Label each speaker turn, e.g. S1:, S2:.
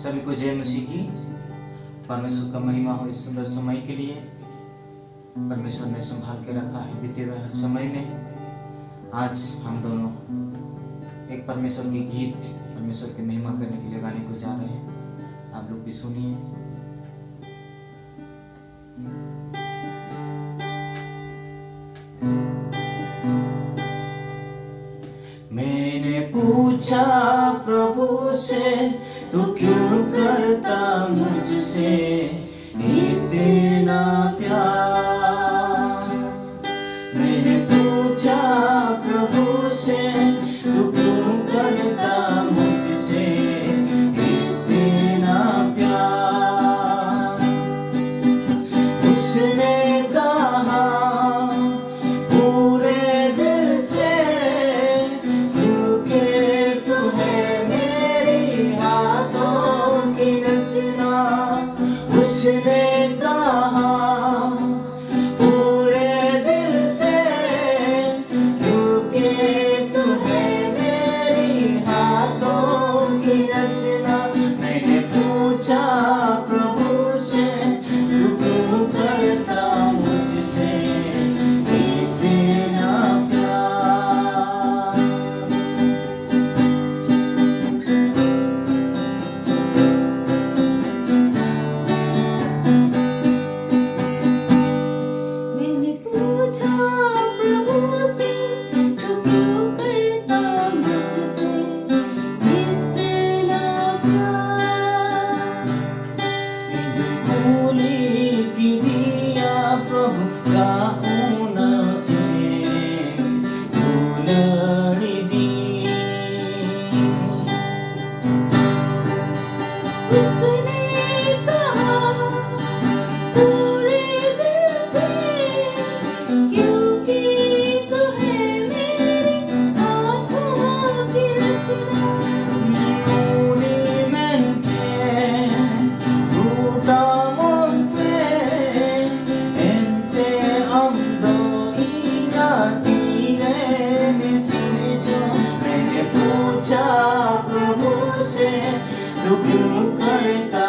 S1: सभी को जय मसीह की। परमेश्वर का महिमा हो इस सुंदर समय के लिए। परमेश्वर ने संभाल के रखा है बीते हुए हर समय में। आज हम दोनों एक परमेश्वर के गीत, परमेश्वर की महिमा करने के लिए गाने को जा रहे हैं। आप लोग भी सुनिए। मैंने पूछा प्रभु से, तू क्यों करता मुझसे इतना प्यार। मैंने पूछा प्रभु से, तू क्यों करता मुझसे इतना प्यार। उसने कहा पूरे दिल से, क्योंकि तू है मेरी हाथों की रचना। उसने कहा पूरे दिल से, क्योंकि तू है मेरी हाथों की रचना। मैंने पूछा प्रभु से, तू क्यों करता मुझसे इतना प्यार।
S2: मैंने पूछा प्रभु से, तू क्यों करता मुझसे इतना प्यार।
S1: भूली की दिया प्रभु चाहूं न भूलनी दी।
S2: उसने कहा पूरे दिल से, क्योंकि तू है मेरी आँखों की रचना।
S1: मैंने पूछा प्रभु से, तू क्यों करता